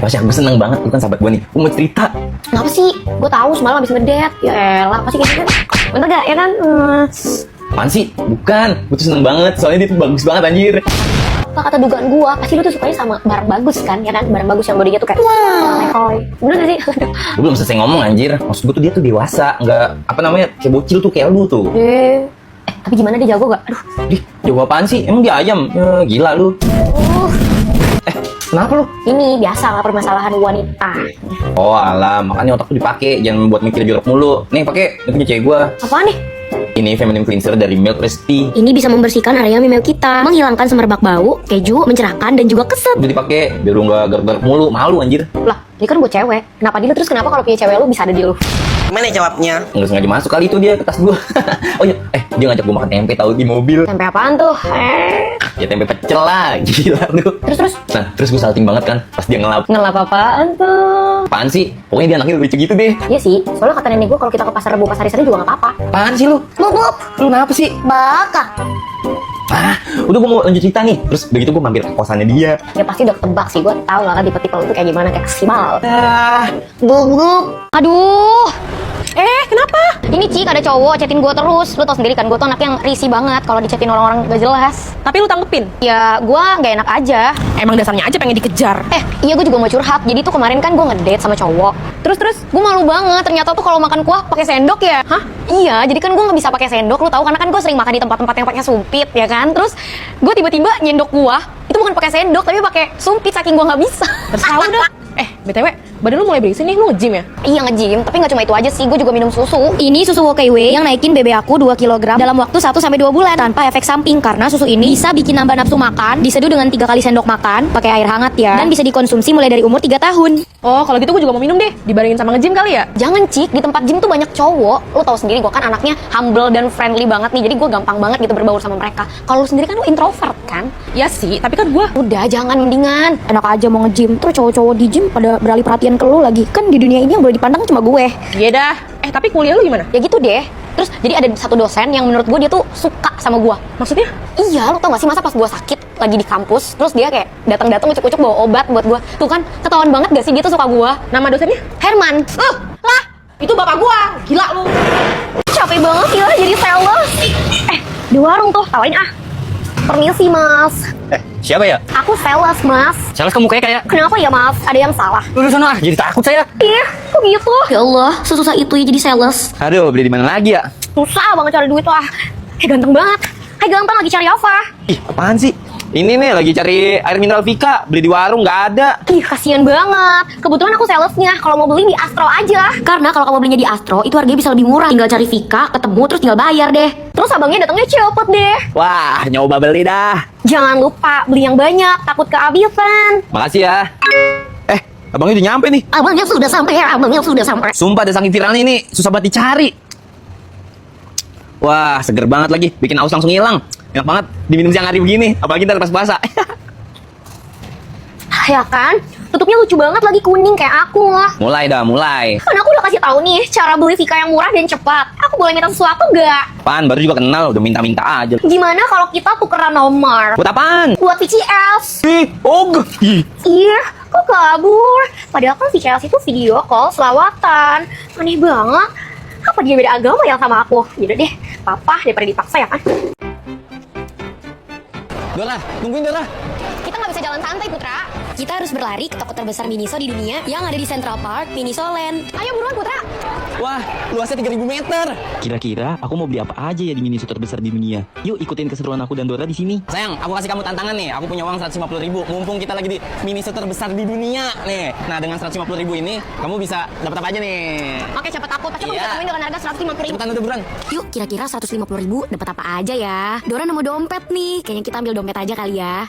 Tasya, gue seneng banget, lu kan sahabat gue nih. Gue mau cerita. Kenapa sih? Gue tahu semalam habis ngedate. Ya elah, pasti kayak gitu. Bentar gak, ya kan? Apaan sih? Bukan, gue tuh seneng banget, soalnya dia tuh bagus banget anjir. Apa kata dugaan gue, pasti lu tuh sukanya sama barang bagus kan? Ya kan? Barang bagus yang bodinya tuh kayak lehoy. Bener gak sih? Gue belum selesai ngomong anjir. Maksud gue tuh dia tuh dewasa, nggak apa namanya, kayak bocil tuh kayak lu tuh. Tapi gimana, dia jago gak? Aduh. Jago apaan sih? Emang dia ayam? Ya, gila lu. Kenapa lu? Ini biasa lah permasalahan wanita. Oh alah, makanya otak tuh dipakai, jangan buat mikir jorok mulu. Nih pakai, ini punya cewek gue. Apaan nih? Ini feminine cleanser dari Milk Recipe. Ini bisa membersihkan area memel kita, menghilangkan semerbak bau, keju, mencerahkan, dan juga keset. Udah dipakai, biar lu nggak garuk-garuk mulu, malu anjir. Lah, ini kan gue cewek. Kenapa di lu? Terus kenapa kalau punya cewek lu bisa ada di lu? Gimana jawabnya? Nggak sengaja masuk kali itu dia ke tas gua. Oh iya, dia ngajak gua makan tempe tahu di mobil. Tempe apaan tuh? Ya tempe pecel lah, gila lu. Terus? Nah, terus gua salting banget kan pas dia ngelap. Ngelap apaan tuh? Apaan sih? Pokoknya dia anaknya lucu gitu deh. Iya sih, soalnya kata nenek gue kalau kita ke pasar Rebo Pasar Sari juga nggak apa-apa. Apaan sih lu? Bub, Lu kenapa sih? bakar. Udah gua mau lanjut cerita nih. Terus begitu gua mampir ke kosannya dia. Ya pasti udah ketebak sih, gue tahu lah kan tipe-tipe lu tuh kayak gimana, kayak kesimal. Bub. Aduh. Kenapa? Ini Cik, ada cowok chatin gue terus. Lu tau sendiri kan, gue tuh anak yang risih banget kalau dichatin orang-orang gak jelas. Tapi lu tanggepin? Ya, gue gak enak aja. Emang dasarnya aja pengen dikejar. Iya gue juga mau curhat. Jadi tuh kemarin kan gue ngedate sama cowok. Terus gue malu banget. Ternyata tuh kalau makan kuah pakai sendok ya. Hah? Iya, jadi kan gue nggak bisa pakai sendok. Lu tahu karena kan gue sering makan di tempat-tempat yang pakai sumpit ya kan. Terus gue tiba-tiba nyendok kuah itu bukan pakai sendok tapi pakai sumpit saking gue nggak bisa. Terserah udah. BTW, badan lu mulai berisi nih, lu nge-gym ya? Iya nge-gym, tapi nggak cuma itu aja sih, gue juga minum susu. Ini susu WKW yang naikin BB aku 2 kg dalam waktu 1-2 bulan tanpa efek samping karena susu ini bisa bikin nambah nafsu makan, diseduh dengan 3 kali sendok makan, pakai air hangat ya, dan bisa dikonsumsi mulai dari umur 3 tahun. Oh, kalau gitu gue juga mau minum deh, dibandingin sama nge-gym kali ya? Jangan Cik, di tempat gym tuh banyak cowok. Lu tahu sendiri gue kan anaknya humble dan friendly banget nih, jadi gue gampang banget gitu berbaur sama mereka. Kalau lu sendiri kan lu introvert kan? Ya sih, tapi kan gue... Udah, jangan mendingan. Enak aja mau nge-gym, terus cowok-cowok di gym pada beralih perhatian ke lu lagi. Kan di dunia ini yang boleh dipandang cuma gue. Iya dah. Tapi kuliah lu gimana? Ya gitu deh. Terus jadi ada satu dosen yang menurut gue dia tuh suka sama gue. Maksudnya? Iya, lu tau gak sih masa pas gue sakit lagi di kampus, terus dia kayak datang-datang ucuk-ucuk bawa obat buat gue. Tuh kan ketahuan banget gak sih dia tuh suka gue. Nama dosennya? Herman. Lah, itu bapak gua. Gila lu. Capek banget ya jadi sales. Di warung tuh, tawarin ah. Permisi mas, Siapa ya? aku sales mas. Sales kamu kayak Kenapa ya mas? Ada yang salah? lu sana jadi takut saya. Ih, kok gitu? Ya Allah, sesusah itu ya jadi sales. Aduh, beli di mana lagi ya? Susah banget cari duit lah. Ganteng banget. Gampang lagi cari apa? Ih, apaan sih? Ini nih lagi cari air mineral Vika, beli di warung nggak ada. Ih, kasihan banget. Kebetulan aku salesnya. Kalau mau beli di Astro aja. Karena kalau kamu belinya di Astro, itu harganya bisa lebih murah. Tinggal cari Vika, ketemu, terus tinggal bayar deh. Terus abangnya datangnya cepet deh. Wah, nyoba beli dah. Jangan lupa beli yang banyak, takut kehabisan. Makasih ya. Abangnya udah nyampe nih. Abangnya sudah sampai ya, abangnya sudah sampai. Sumpah ada saking viralnya ini, susah banget dicari. Wah, seger banget lagi, bikin aus langsung hilang. Enak banget diminum siang hari begini, apalagi ntar pas puasa. Ya kan? Tutupnya lucu banget lagi kuning kayak aku. Mulai dah, mulai. Kan aku udah kasih tahu nih cara beli Vika yang murah dan cepat. Aku boleh minta sesuatu gak? Apaan, baru juga kenal, udah minta-minta aja. Gimana kalau kita tukeran nomor? Buat apaan? Buat VCS. Ih, Iya, kok kabur? Padahal kan VCS itu video call selawatan. Aneh banget. Apa dia beda agama yang sama aku? Yaudah deh, papa daripada dipaksa ya kan? Dora, tungguin Dora. Kita nggak bisa jalan santai, Putra. Kita harus berlari ke toko terbesar Miniso di dunia yang ada di Central Park, Miniso Land. Ayo buruan, Putra. Wah, luasnya 3000 meter. Kira-kira aku mau beli apa aja ya di Miniso terbesar di dunia? Yuk ikutin keseruan aku dan Dora di sini. Sayang, aku kasih kamu tantangan nih. Aku punya uang 150.000. Mumpung kita lagi di Miniso terbesar di dunia nih. Nah, dengan 150.000 ini kamu bisa dapat apa aja nih? Oke, cepet aku. Pasti aku Iya. bisa temuin dengan harga 150.000. Cepetan udah buruan. Yuk, kira-kira 150.000 dapat apa aja ya? Dora nemu dompet nih. Kayaknya kita ambil dompet aja kali ya.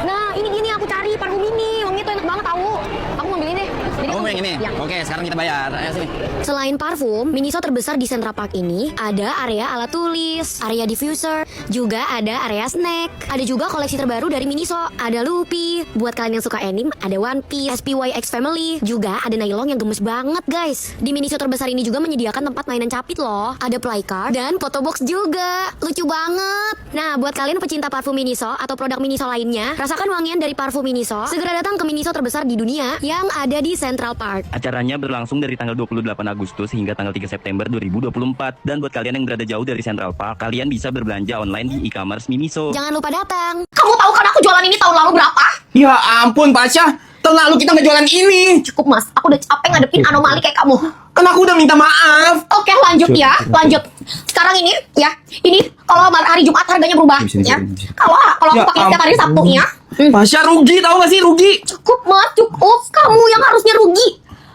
Nah, ini aku cari parfum ini. Wanginya tuh enak banget tahu. Aku ngambil ini deh. Jadi Kamu aku yang yang ini. Ya. Oke, sekarang kita bayar. Ayo sini. Selain parfum, Miniso terbesar di Central Park ini ada area alat tulis, area diffuser, juga ada area snack. Ada juga koleksi terbaru dari Miniso, ada Luffy. Buat kalian yang suka anime, ada One Piece, SPYX Family, juga ada nylon yang gemes banget guys. Di Miniso terbesar ini juga menyediakan tempat mainan capit loh. Ada playcard dan photobox juga. Lucu banget. Nah, buat kalian pecinta parfum Miniso atau produk Miniso lainnya, rasakan wangian dari parfum Miniso. Segera datang ke Miniso terbesar di dunia yang ada di Central Park. Acaranya berlangsung dari tanggal 28 Agustus hingga tanggal 3 September 2024. Dan buat kalian yang berada jauh dari Central Park, kalian bisa berbelanja online di e-commerce Miniso. Jangan lupa datang. Kamu tahu kan aku jualan ini tahun lalu berapa? Ya ampun, Pasha. Tahun lalu kita nggak jualan ini. Cukup mas, aku udah capek ngadepin anomali kayak kamu. Kan aku udah minta maaf. Oke lanjut ya, lanjut. Sekarang ini ya, ini kalau hari Jumat harganya berubah ya. Kalau aku Ya pakai setiap hari Sabtu ya. Pasha rugi, tahu gak sih rugi? Cukup mas, cukup. Kamu yang harusnya rugi.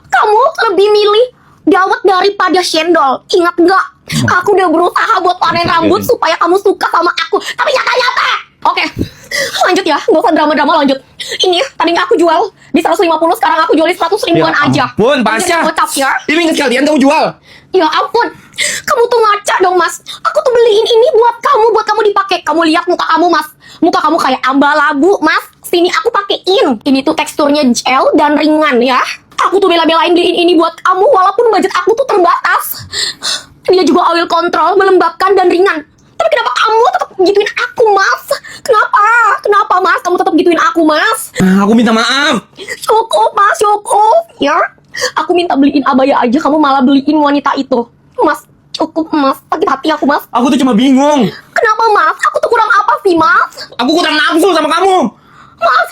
Kamu lebih milih dawet daripada cendol. Ingat nggak? Aku udah berusaha buat panen rambut supaya kamu suka sama aku. Tapi nyata-nyata. Oke, lanjut ya. Gak usah drama-drama, lanjut. Ini tadinya aku jual di 150, sekarang aku jual di 100 ribuan aja. Ampun, Pasha. Ngocap ya. Ini sekalian kamu jual. Ya ampun, kamu tuh ngaca dong mas. Aku tuh beliin ini buat kamu dipakai. Kamu lihat muka kamu mas, muka kamu kayak ambalabu mas. Sini aku pakein. Ini tuh teksturnya gel dan ringan ya. Aku tuh bela-belain beliin ini buat kamu walaupun budget aku tuh terbatas. Dia juga oil control, melembabkan dan ringan. Tapi kenapa kamu tetap gituin aku mas? Kenapa? Kenapa mas? Kamu tetap gituin aku mas? Aku minta maaf. Cukup mas, cukup ya. Aku minta beliin abaya aja, kamu malah beliin wanita itu. Mas, cukup mas, sakit hati aku mas. Aku tuh cuma bingung. Kenapa mas? Aku tuh kurang apa sih mas? Aku kurang nafsu sama kamu. Mas.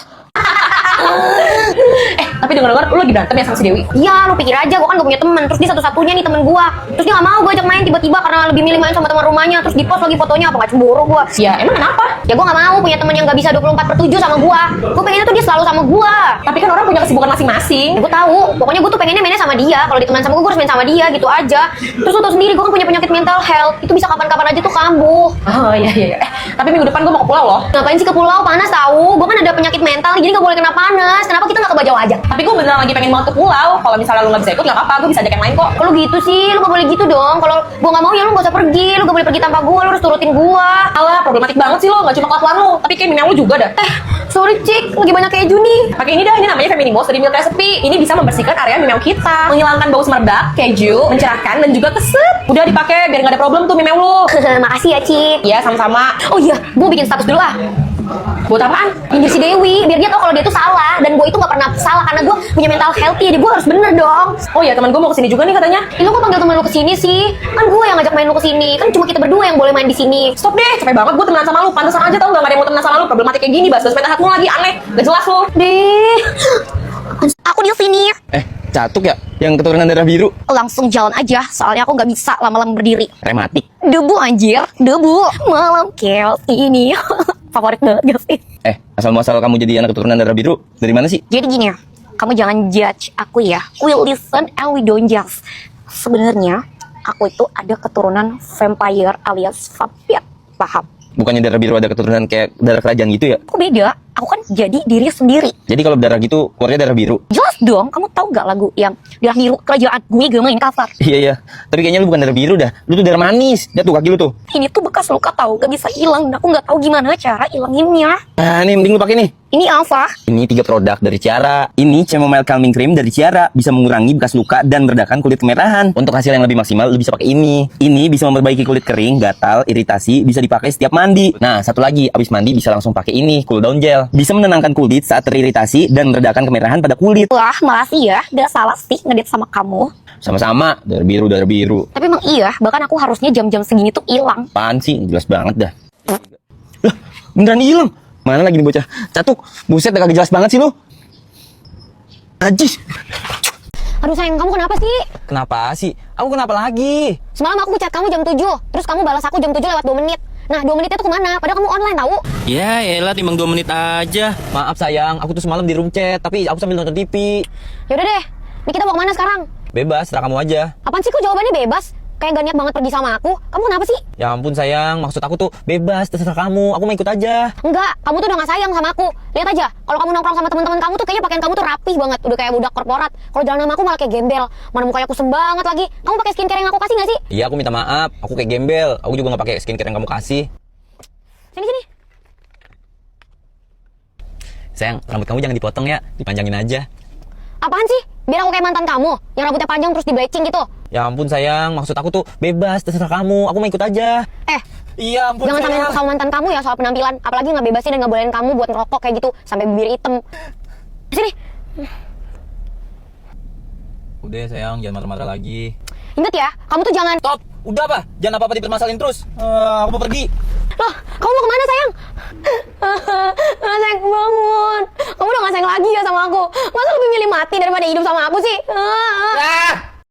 Tapi denger-denger lu lagi berantem ya sama si Dewi? Iya, lu pikir aja gue kan gak punya teman. Terus dia satu-satunya nih temen gue. Terus dia gak mau gue ajak main tiba-tiba karena lebih milih main sama teman rumahnya. Terus di post lagi fotonya, apa gak cemburu gue? Ya emang kenapa? Ya gue gak mau punya temen yang gak bisa 24/7 sama gue. Gue pengennya tuh dia selalu sama gue. Tapi kan orang punya kesibukan masing-masing. Ya gue tahu, pokoknya gue tuh pengennya mainnya sama dia. Kalau ditemenin sama gue harus main sama dia gitu aja. Terus lu tau sendiri gue kan punya penyakit mental health. Itu bisa kapan-kapan aja tuh kambuh. Oh iya. Tapi minggu depan gue mau ke pulau loh. Ngapain sih ke pulau? Panas tahu. Gue kan ada penyakit mental jadi gak boleh kena panas. Kenapa kita gak ke Bajau aja? Tapi gue beneran lagi pengen banget ke pulau. Kalau misalnya lu gak bisa ikut gak apa-apa, gue bisa ajak yang lain kok. Kalau gitu sih, lu gak boleh gitu dong. Kalau gue gak mau ya lu gak usah pergi. Lu gak boleh pergi tanpa gue, lu harus turutin gue. Alah, problematik banget sih lo, gak cuma kelakuan lu, tapi kayak minang lu juga dah. Sorry Cik, lagi banyak keju nih. Pakai ini dah, ini namanya Feminimos dari Milk Recipe. Ini bisa membersihkan area mimeu kita, menghilangkan bau semerbak, keju, mencerahkan dan juga keset. Udah dipakai biar gak ada problem tuh mimeu lu. Makasih ya Cik. Iya, sama-sama. Oh iya, gue bikin status dulu ah. Buat apaan? Nyindir si Dewi, biar dia tau kalau dia tuh salah. Dan gue itu gak pernah salah karena gue punya mental healthy. Jadi gue harus bener dong. Oh iya, teman gue mau kesini juga nih katanya. Lu kok panggil temen lu kesini sih? Kan gue yang ngajak main lu kesini. Kan cuma kita berdua yang boleh main di sini. Stop deh, capek banget gue temenan sama lu. Pantesan aja tau gak ada yang mau temenan sama lu. Problematik kayak gini, bahas mental health lu lagi aneh. Gak jelas lu. Deh, aku di sini. Catuk ya? Yang keturunan darah biru. Langsung jalan aja, soalnya aku gak bisa lama-lama berdiri. Rematik. Debu anjir, debu. Malam chaos ini. Favorit banget gak sih? Asal-muasal kamu jadi anak keturunan darah biru, dari mana sih? Jadi gini ya, kamu jangan judge aku ya. We listen and we don't judge. Sebenarnya aku itu ada keturunan vampire alias vampir, paham? Bukannya darah biru ada keturunan kayak darah kerajaan gitu ya? Aku beda, aku kan jadi diri sendiri. Jadi kalau darah gitu, keluarnya darah biru? Jelas dong, kamu tahu gak lagu yang darah biru kerajaan gue gak main cover? Iya. Tapi kayaknya lu bukan darah biru dah. Lu tuh darah manis. Lihat tuh kaki lu tuh. Ini tuh bekas luka tahu, gak bisa hilang. Dan aku gak tahu gimana cara hilanginnya. Nih mending lu pakai nih. Ini apa? Ini 3 produk dari Ciara. Ini Chamomile Calming Cream dari Ciara. Bisa mengurangi bekas luka dan meredakan kulit kemerahan. Untuk hasil yang lebih maksimal, lu bisa pakai ini. Ini bisa memperbaiki kulit kering, gatal, iritasi. Bisa dipakai setiap mandi. Nah, satu lagi. Abis mandi bisa langsung pakai ini, Cool Down Gel. Bisa menenangkan kulit saat teriritasi dan meredakan kemerahan pada kulit. Wah, makasih ya. Gak salah sih ngedate sama kamu. Sama-sama. Darah biru. Tapi emang iya, bahkan aku harusnya jam-jam segini tuh hilang. Apaan sih? Jelas banget dah. Lah, beneran hilang. Mana lagi nih bocah? Catuk, buset udah kagak jelas banget sih lu. Najis. Aduh sayang, kamu kenapa sih? Kenapa sih? Aku kenapa lagi? Semalam aku chat kamu jam 7, terus kamu balas aku jam 7 lewat 2 menit. Nah, 2 menitnya tuh kemana? Padahal kamu online tahu. Ya elah, timbang 2 menit aja. Maaf sayang, aku tuh semalam di room chat, tapi aku sambil nonton TV. Yaudah deh, ini kita mau kemana sekarang? Bebas, serah kamu aja. Apaan sih kok jawabannya bebas? kayak gak niat banget pergi sama aku. Kamu kenapa sih? Ya ampun sayang, maksud aku tuh bebas, terserah kamu. Aku mau ikut aja. Enggak, kamu tuh udah gak sayang sama aku. Lihat aja, kalau kamu nongkrong sama teman-teman kamu tuh kayaknya pakaian kamu tuh rapih banget, udah kayak budak korporat. Kalau jalan sama aku malah kayak gembel. Mana mukanya kusem banget lagi. Kamu pakai skincare yang aku kasih gak sih? Iya, aku minta maaf. Aku kayak gembel. Aku juga nggak pakai skincare yang kamu kasih. Sini. Sayang, rambut kamu jangan dipotong ya, dipanjangin aja. Apaan sih? Biar aku kayak mantan kamu, yang rambutnya panjang terus di bleaching gitu. Ya ampun sayang, maksud aku tuh bebas, terserah kamu. Aku mau ikut aja. Iya ampun Jangan sayang. sama sama mantan kamu ya soal penampilan. Apalagi nggak bebasin dan nggak bolehin kamu buat ngerokok kayak gitu sampai bibir hitam. Sini. Udah sayang, jangan marah-marah lagi. Ingat ya, kamu tuh jangan. Stop, udah apa? Jangan apa-apa dipermasalahin terus. Aku mau pergi. Loh, kamu mau kemana sayang? Sayang bangun. Kamu udah gak sayang lagi ya sama aku. Masa lebih milih mati daripada hidup sama aku sih?